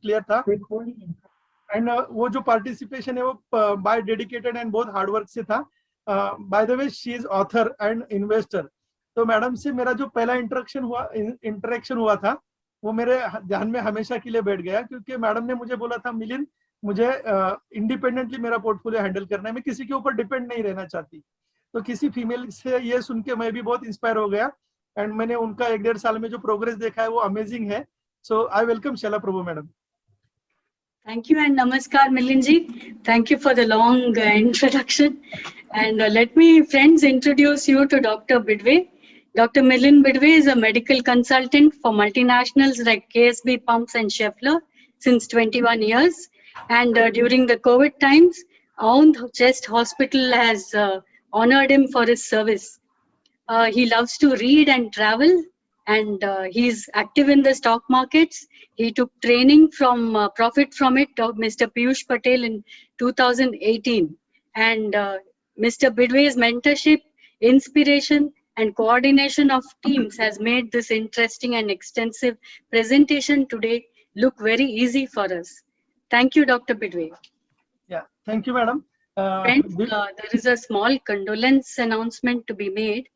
Clear था। And वो जो पार्टिसिपेशन है वो बाय डेडिकेटेड एंड बहुत हार्ड वर्क से था। By the way she is author and investor. तो मैडम से मेरा जो पहला इंटरेक्शन हुआ था वो मेरे ध्यान में हमेशा के लिए बैठ गया, क्योंकि मैडम ने मुझे बोला था, मिलिंद मुझे इंडिपेंडेंटली मेरा पोर्टफोलियो हैंडल करना है, मैं किसी के ऊपर डिपेंड नहीं रहना चाहती। तो किसी फीमेल से ये सुन के मैं भी बहुत इंस्पायर हो गया एंड मैंने उनका 1-1.5 साल में जो प्रोग्रेस देखा है वो अमेजिंग है। So I welcome Shaila Prabhu madam. Thank you and namaskar Milind ji. Thank you for the long introduction. And let me, friends, introduce you to Dr. Bidway. Dr. Milind Bidway is a medical consultant for multinationals like KSB Pumps and Schaeffler since 21 years. And during the COVID times, Aund Chest Hospital has honored him for his service. He loves to read and travel, and he's active in the stock markets. He took training from Profit From It of Mr. Piyush Patel in 2018. And Mr. Bidway's mentorship, inspiration, and coordination of teams has made this interesting and extensive presentation today look very easy for us. Thank you, Dr. Bidway. Yeah, thank you, madam. Friends, there is a small condolence announcement to be made.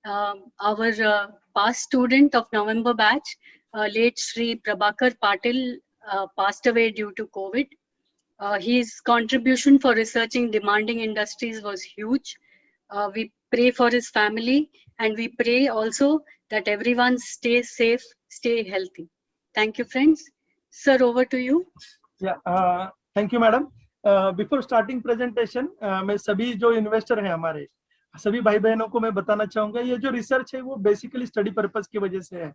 Our past student of November batch, late Shri Prabhakar Patil, passed away due to COVID. His contribution for researching demanding industries was huge. We pray for his family, and we pray also that everyone stays safe, stay healthy. Thank you, friends. Sir, over to you. Yeah, thank you, madam. Before starting presentation मैं सभी जो investor हैं हमारे सभी भाई बहनों को मैं बताना चाहूंगा, ये जो रिसर्च है वो बेसिकली स्टडी पर्पस की वजह से है।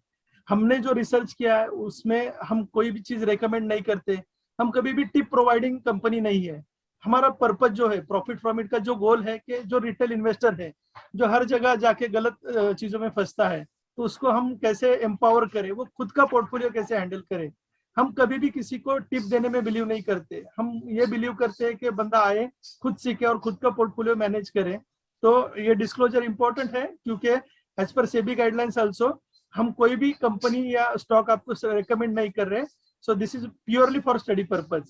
हमने जो रिसर्च किया है उसमें हम कोई भी चीज रेकमेंड नहीं करते, हम कभी भी टिप प्रोवाइडिंग कंपनी नहीं है। हमारा पर्पस जो है प्रॉफिट फ्रॉम इट का जो गोल है कि जो रिटेल इन्वेस्टर है जो हर जगह जाके गलत चीजों में फंसता है तो उसको हम कैसे एम्पावर करें, वो खुद का पोर्टफोलियो कैसे हैंडल करे। हम कभी भी किसी को टिप देने में बिलीव नहीं करते, हम ये बिलीव करते हैं कि बंदा आए खुद सीखे और खुद का पोर्टफोलियो मैनेज करे। तो ये डिस्क्लोजर इंपॉर्टेंट है क्योंकि as per SEBI guidelines also हम कोई भी कंपनी या स्टॉक आपको रेकमेंड नहीं कर रहे। So this is purely for study purpose.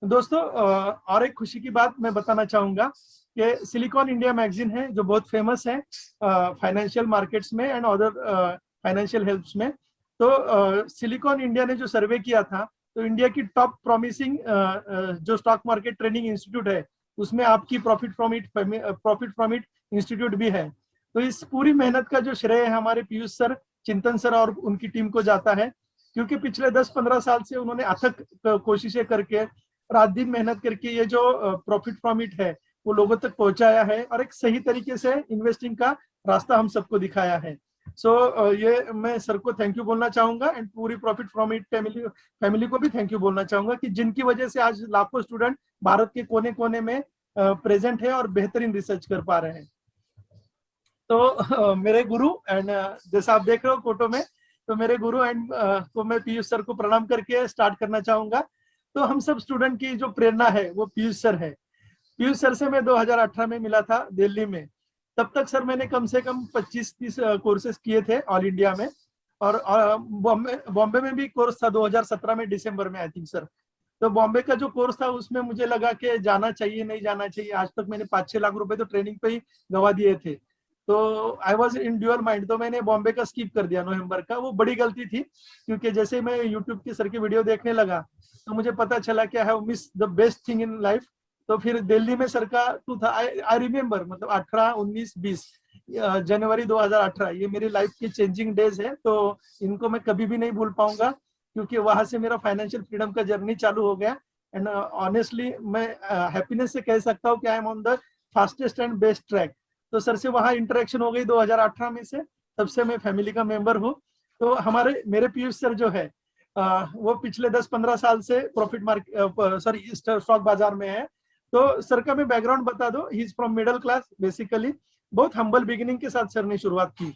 दोस्तों और एक खुशी की बात मैं बताना चाहूंगा कि सिलिकॉन इंडिया मैगजीन है जो बहुत फेमस है फाइनेंशियल मार्केट्स में एंड अदर फाइनेंशियल हेल्प्स में। तो सिलिकॉन इंडिया ने जो सर्वे किया था तो इंडिया की टॉप प्रॉमिसिंग जो स्टॉक मार्केट ट्रेनिंग इंस्टीट्यूट है उसमें आपकी प्रॉफिट फ्रॉम इट इंस्टीट्यूट भी है। तो इस पूरी मेहनत का जो श्रेय है हमारे पीयूष सर, चिंतन सर और उनकी टीम को जाता है, क्योंकि पिछले 10-15 साल से उन्होंने अथक कोशिशें करके रात दिन मेहनत करके ये जो प्रॉफिट फ्रॉम इट है वो लोगों तक पहुंचाया है और एक सही तरीके से इन्वेस्टिंग का रास्ता हम सबको दिखाया है। सो ये मैं सर को थैंक यू बोलना चाहूंगा एंड पूरी प्रॉफिट फ्रॉम इट फैमिली को भी थैंक यू बोलना चाहूंगा कि जिनकी वजह से आज लाखों स्टूडेंट भारत के कोने कोने में प्रेजेंट है और बेहतरीन रिसर्च कर पा रहे हैं। तो मेरे गुरु एंड जैसा आप देख रहे हो फोटो में, तो मेरे गुरु एंड को मैं पीयूष सर को प्रणाम करके स्टार्ट करना चाहूंगा। तो हम सब स्टूडेंट की जो प्रेरणा है वो पीयूष सर है। पीयूष सर से मैं 2018 में मिला था दिल्ली में। तब तक सर मैंने कम से कम 25-30 कोर्सेज किए थे ऑल इंडिया में, और बॉम्बे में भी कोर्स था 2017 में दिसंबर में आई थिंक सर। तो बॉम्बे का जो कोर्स था उसमें मुझे लगा कि जाना चाहिए नहीं जाना चाहिए। आज तक मैंने 5-6 लाख रुपए तो ट्रेनिंग पे ही गवा दिए थे। तो I was in dual mind, तो मैंने बॉम्बे का स्किप कर दिया नवंबर का। वो बड़ी गलती थी क्योंकि जैसे मैं यूट्यूब के सर की वीडियो देखने लगा तो मुझे पता चला कि I have miss the best thing in life. तो फिर दिल्ली में सर का आई रिमेम्बर मतलब 18, 19, 20 जनवरी 2018 ये मेरी लाइफ की चेंजिंग डेज है। तो इनको मैं कभी भी नहीं भूल पाऊंगा क्योंकि वहां से मेरा फाइनेंशियल फ्रीडम का जर्नी चालू हो गया। एंड ऑनेस्टली मैं हैप्पीनेस से कह सकता हूँ कि I am on the fastest and best track. तो सर से वहाँ इंटरेक्शन हो गई 2018 में से, तब से मैं फैमिली का मेंबर हूँ। तो मेरे पीयूष सर जो है वो पिछले 10-15 साल से स्टॉक बाजार में है। तो सर का मैं बैकग्राउंड बता दो, he is from middle class basically. बहुत हम्बल बिगिनिंग के साथ सर ने शुरुआत की।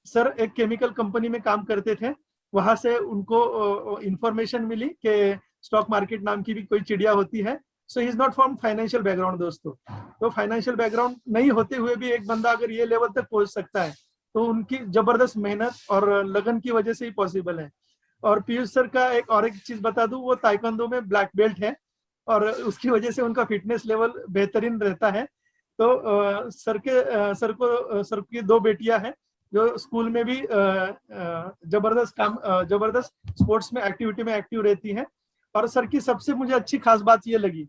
सर एक केमिकल कंपनी में काम करते थे, वहां से उनको इंफॉर्मेशन मिली कि स्टॉक मार्केट नाम की भी कोई चिड़िया होती है। So he is not from financial background दोस्तों। तो फाइनेंशियल बैकग्राउंड नहीं होते हुए भी एक बंदा अगर ये लेवल तक पहुंच सकता है तो उनकी जबरदस्त मेहनत और लगन की वजह से ही पॉसिबल है। और पीयूष सर का और एक चीज बता दूं, वो ताइक्वांडो में ब्लैक बेल्ट है और उसकी वजह से उनका फिटनेस लेवल बेहतरीन रहता है। तो सर की 2 बेटियां हैं जो स्कूल में भी जबरदस्त स्पोर्ट्स में एक्टिविटी में एक्टिव रहती हैं। और सर की सबसे मुझे अच्छी खास बात ये लगी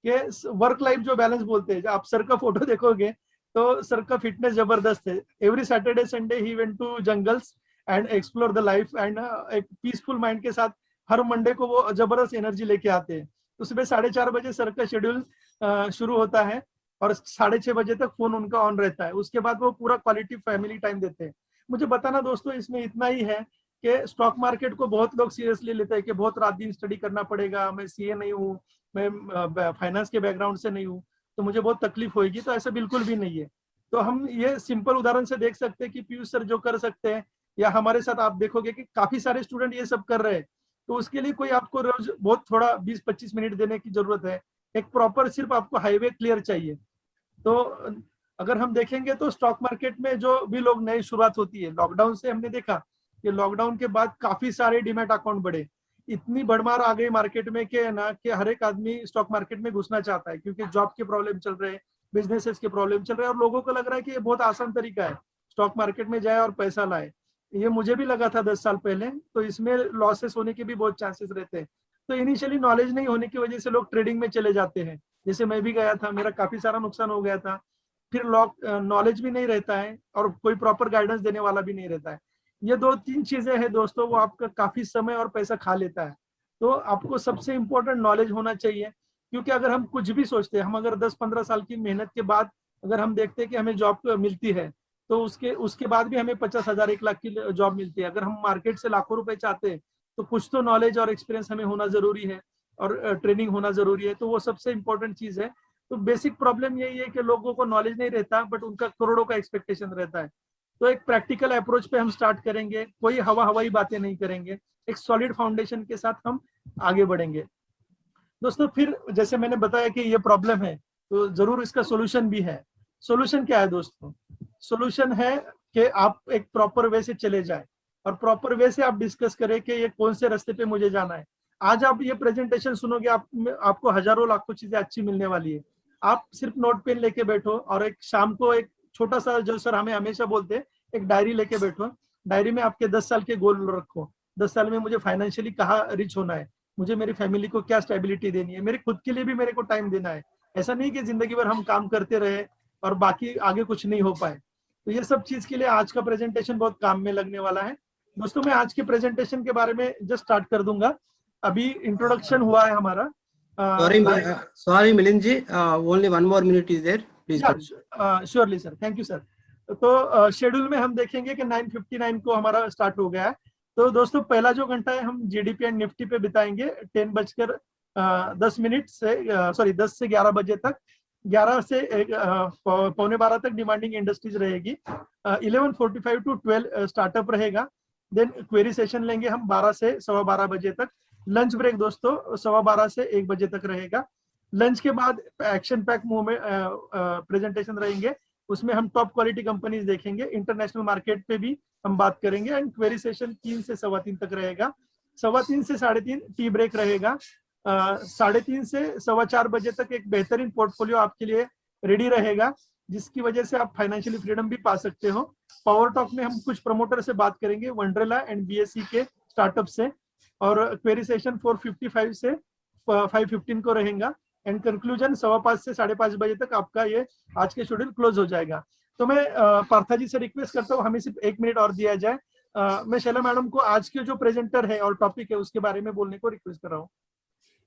कि वर्क लाइफ जो बैलेंस बोलते हैं, आप सर का फोटो देखोगे तो सर का फिटनेस जबरदस्त है। Every Saturday Sunday he went to jungles and explore the life and एक पीसफुल माइंड के साथ हर मंडे को वो जबरदस्त एनर्जी लेके आते हैं। तो सुबह 4:30 बजे सर का शेड्यूल शुरू होता है और 6:30 बजे तक फोन उनका ऑन रहता है। उसके बाद वो पूरा क्वालिटी फैमिली टाइम देते हैं। मुझे बताना दोस्तों इसमें इतना ही है कि स्टॉक मार्केट को बहुत लोग सीरियसली लेते हैं कि बहुत रात दिन स्टडी करना पड़ेगा, मैं सीए नहीं हूँ, मैं फाइनेंस के बैकग्राउंड से नहीं हूँ तो मुझे बहुत तकलीफ होगी। तो ऐसा बिल्कुल भी नहीं है। तो हम ये सिंपल उदाहरण से देख सकते हैं कि पीयूष सर जो कर सकते हैं, या हमारे साथ आप देखोगे कि काफी सारे स्टूडेंट ये सब कर रहे हैं। तो उसके लिए कोई आपको रोज बहुत थोड़ा 20-25 मिनट देने की जरूरत है। एक प्रॉपर सिर्फ आपको हाईवे क्लियर चाहिए। तो अगर हम देखेंगे तो स्टॉक मार्केट में जो भी लोग नई शुरुआत होती है, लॉकडाउन से हमने देखा कि लॉकडाउन के बाद काफी सारे डीमैट अकाउंट बढ़े, इतनी भरमार आ गई मार्केट में कि ना कि हर एक आदमी स्टॉक मार्केट में घुसना चाहता है, क्योंकि जॉब के प्रॉब्लम चल रहे हैं, बिजनेसेस के प्रॉब्लम चल रहे हैं और लोगों को लग रहा है कि ये बहुत आसान तरीका है, स्टॉक मार्केट में जाए और पैसा लाए। ये मुझे भी लगा था 10 साल पहले। तो इसमें लॉसेस होने के भी बहुत चांसेस रहते हैं। तो इनिशियली नॉलेज नहीं होने की वजह से लोग ट्रेडिंग में चले जाते हैं, जैसे मैं भी गया था, मेरा काफी सारा नुकसान हो गया था। फिर नॉलेज भी नहीं रहता है और कोई प्रॉपर गाइडेंस देने वाला भी नहीं रहता है। ये 2-3 चीजें हैं दोस्तों, वो आपका काफी समय और पैसा खा लेता है। तो आपको सबसे इम्पोर्टेंट नॉलेज होना चाहिए, क्योंकि अगर हम कुछ भी सोचते हैं, हम अगर 10-15 साल की मेहनत के बाद अगर हम देखते हैं कि हमें जॉब मिलती है, तो उसके बाद भी हमें 50,000 1 लाख की जॉब मिलती है। अगर हम मार्केट से लाखों रुपए चाहते हैं तो कुछ तो नॉलेज और एक्सपीरियंस हमें होना जरूरी है और ट्रेनिंग होना जरूरी है। तो वो सबसे इम्पोर्टेंट चीज है। तो बेसिक प्रॉब्लम यही है कि लोगों को नॉलेज नहीं रहता, बट उनका करोड़ों का एक्सपेक्टेशन रहता है। तो एक प्रैक्टिकल अप्रोच पे हम स्टार्ट करेंगे, कोई हवाई बातें नहीं करेंगे, एक सॉलिड फाउंडेशन के साथ हम आगे बढ़ेंगे दोस्तों। फिर जैसे मैंने बताया कि ये प्रॉब्लम है, तो जरूर इसका सोल्यूशन भी है। सोल्यूशन क्या है दोस्तों? सोल्यूशन है कि आप एक प्रॉपर वे से चले जाए और प्रॉपर वे से आप डिस्कस करें कि ये कौन से रास्ते पे मुझे जाना है। आज आप ये प्रेजेंटेशन सुनोगे, आपको हजारों लाखों चीजें अच्छी मिलने वाली है। आप सिर्फ नोट पेन लेके बैठो और एक शाम को एक छोटा सा, जो सर हमें हमेशा बोलते हैं, एक डायरी लेके बैठो। डायरी में आपके 10 साल के गोल रखो। 10 साल में मुझे फाइनेंशियली कहाँ रिच होना है, मुझे मेरी फैमिली को क्या स्टेबिलिटी देनी है, मेरे खुद के लिए भी मेरे को टाइम देना है। ऐसा नहीं कि जिंदगी भर हम काम करते रहे और बाकी आगे कुछ नहीं हो पाए। तो ये सब चीज के लिए आज का प्रेजेंटेशन बहुत काम में लगने वाला है दोस्तों। मैं आज के प्रेजेंटेशन के बारे में जस्ट स्टार्ट कर दूंगा। अभी इंट्रोडक्शन हुआ है हमारा। Sorry, Milind ji. Only 1 more minute is there. Please. Surely sir, thank you sir. तो शेड्यूल में हम देखेंगे कि 9:59 को हमारा स्टार्ट हो गया है। तो दोस्तों पहला जो घंटा है हम जीडीपी एंड निफ्टी पे बिताएंगे 10:10 से 10 से 11 बजे तक। 11 से 11:15 तक डिमांडिंग इंडस्ट्रीज रहेगी। 11:45 to 12 स्टार्टअप रहेगा। देन क्वेरी सेशन लेंगे हम 12 से 12:15 बजे तक। लंच ब्रेक दोस्तों 12:15 से 1 बजे तक रहेगा। लंच के बाद एक्शन पैक मूवमेंट प्रेजेंटेशन रहेंगे, उसमें हम टॉप क्वालिटी कंपनीज देखेंगे, इंटरनेशनल मार्केट पे भी हम बात करेंगे। एंड क्वेरी सेशन 3 से 3:15 तक रहेगा। 3:15 से 3:30 टी ब्रेक रहेगा। 3:30 से 4:15 बजे तक एक बेहतरीन पोर्टफोलियो आपके लिए रेडी रहेगा, जिसकी वजह से आप फाइनेंशियली फ्रीडम भी पा सकते हो। पावर टॉक में हम कुछ प्रमोटर से बात करेंगे, वंडरला एंड बीएससी के स्टार्टअप से। और क्वेरी सेशन 4:55 से 5:15 को रहेगा। एंड कंक्लूजन 5:15 से 5:30 बजे तक आपका ये आज के शेड्यूल क्लोज हो जाएगा। तो मैं पार्था जी से रिक्वेस्ट करता हूँ, हमें सिर्फ 1 मिनट और दिया जाए। मैं शैला मैडम को आज के जो प्रेजेंटर है और टॉपिक है उसके बारे में बोलने को रिक्वेस्ट कर रहा हूँ।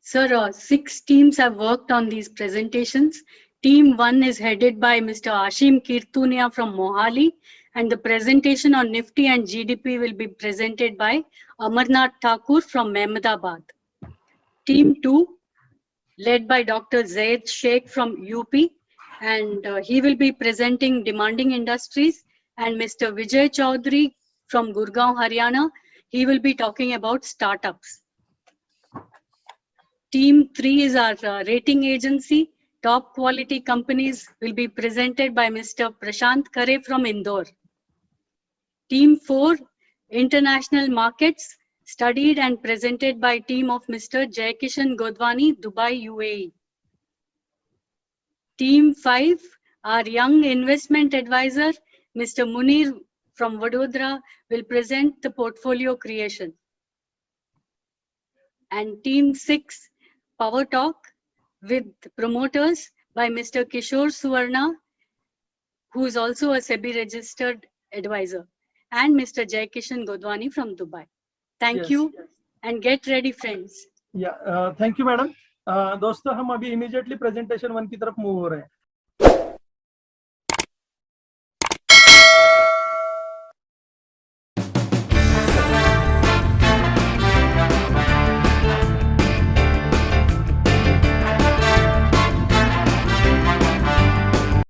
Sir, 6 teams have worked on these presentations. Team 1 is headed by Mr. Ashim Kirtunia from Mohali, and the presentation on Nifty and GDP will be presented by Amarnath Thakur from Ahmedabad. Team 2, led by Dr. Zaid Sheikh from UP, and he will be presenting demanding industries, and Mr. Vijay Chaudhary from Gurgaon, Haryana, he will be talking about startups. Team 3 is our rating agency. Top quality companies will be presented by Mr. Prashant Khare from Indore. Team 4, international markets, studied and presented by team of Mr. Jaykishan Godwani, Dubai, UAE. Team 5, our young investment advisor, Mr. Munir from Vadodara, will present the portfolio creation. And team 6, Power Talk with promoters by Mr. Kishore Suvarna, who is also a SEBI registered advisor, and Mr. Jaykishan Godwani from Dubai. Thank Yes. you and get ready, friends. Thank you madam. दोस्तों हम अभी immediately presentation 1 की तरफ move हो रहे हैं.